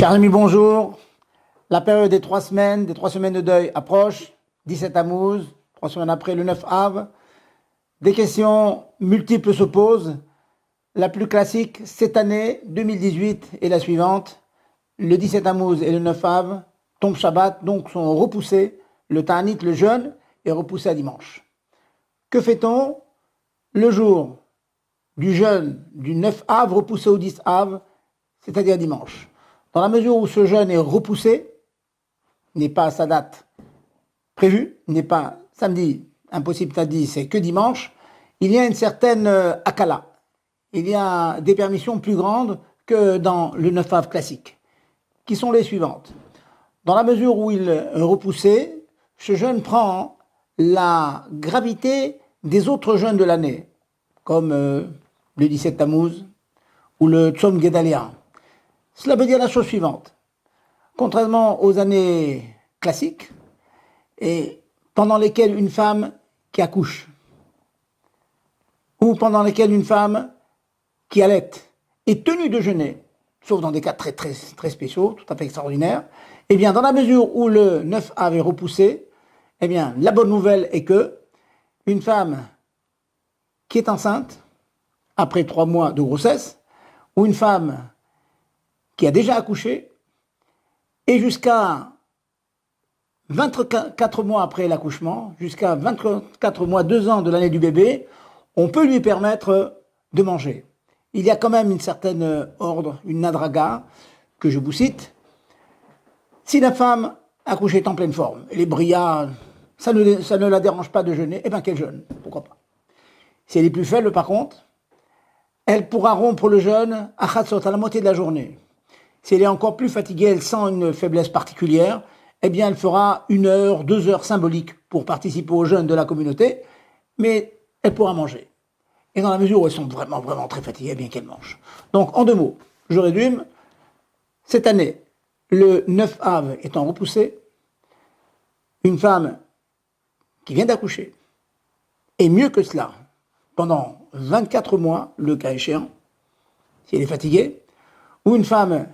Chers amis, bonjour. La période des 3 semaines de deuil approche. 17 Tammuz, 3 semaines après le 9 Av. Des questions multiples se posent. La plus classique cette année, 2018 et la suivante, le 17 Tammuz et le 9 Av, tombe Shabbat, donc sont repoussés. Le Ta'anit, le jeûne, est repoussé à dimanche. Que fait-on le jour du jeûne du 9 Av repoussé au 10 Av, c'est-à-dire dimanche? Dans la mesure où ce jeûne est repoussé, n'est pas à sa date prévue, n'est pas samedi, impossible samedi, c'est que dimanche, il y a une certaine akala. Il y a des permissions plus grandes que dans le 9 Av classique, qui sont les suivantes. Dans la mesure où il est repoussé, ce jeûne prend la gravité des autres jeûnes de l'année, comme le 17 Tammuz ou le Tzom Gedalia. Cela veut dire la chose suivante. Contrairement aux années classiques, et pendant lesquelles une femme qui accouche, ou pendant lesquelles une femme qui allaite est tenue de jeûner, sauf dans des cas très, très, très spéciaux, tout à fait extraordinaires, eh bien, dans la mesure où le 9 avait repoussé, eh bien, la bonne nouvelle est que une femme qui est enceinte, après 3 mois de grossesse, ou une femme qui a déjà accouché, et jusqu'à 24 mois après l'accouchement, jusqu'à 24 mois, 2 ans de l'année du bébé, on peut lui permettre de manger. Il y a quand même une certaine ordre, une nadraga, que je vous cite. Si la femme accouchée est en pleine forme, elle est brillante, ça ne la dérange pas de jeûner, eh bien qu'elle jeûne, pourquoi pas. Si elle est plus faible, par contre, elle pourra rompre le jeûne à Chatzot, à la moitié de la journée. Si elle est encore plus fatiguée, elle sent une faiblesse particulière, eh bien elle fera 1 heure, 2 heures symboliques pour participer au jeûne de la communauté, mais elle pourra manger. Et dans la mesure où elles sont vraiment, vraiment très fatiguées, eh bien qu'elles mangent. Donc, en 2 mots, je résume, cette année, le 9 Av étant repoussé, une femme qui vient d'accoucher, et mieux que cela, pendant 24 mois, le cas échéant, si elle est fatiguée, ou une femme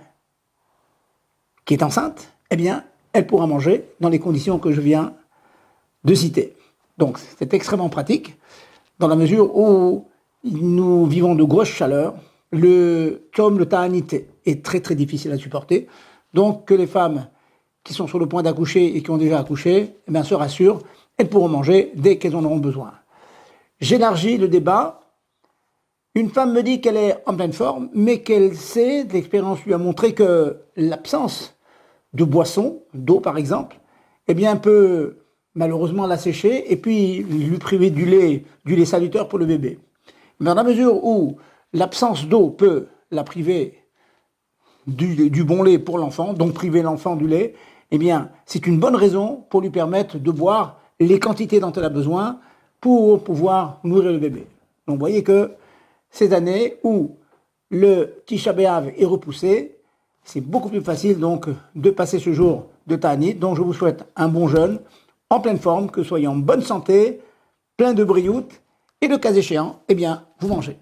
qui est enceinte, eh bien, elle pourra manger dans les conditions que je viens de citer. Donc, c'est extrêmement pratique, dans la mesure où nous vivons de grosses chaleurs. Le Ta'anit est très très difficile à supporter. Donc, que les femmes qui sont sur le point d'accoucher et qui ont déjà accouché, eh bien, se rassurent, elles pourront manger dès qu'elles en auront besoin. J'élargis le débat. Une femme me dit qu'elle est en pleine forme, mais qu'elle sait, l'expérience lui a montré que l'absence de boisson, d'eau par exemple, eh bien peut malheureusement la sécher et puis lui priver du lait salutaire pour le bébé. Mais dans la mesure où l'absence d'eau peut la priver du bon lait pour l'enfant, donc priver l'enfant du lait, eh bien c'est une bonne raison pour lui permettre de boire les quantités dont elle a besoin pour pouvoir nourrir le bébé. Donc vous voyez que ces années où le Tisha B'Av est repoussé, c'est beaucoup plus facile donc de passer ce jour de Ta'anit. Donc je vous souhaite un bon jeûne, en pleine forme, que vous soyez en bonne santé, plein de briout, et le cas échéant, eh bien, vous mangez.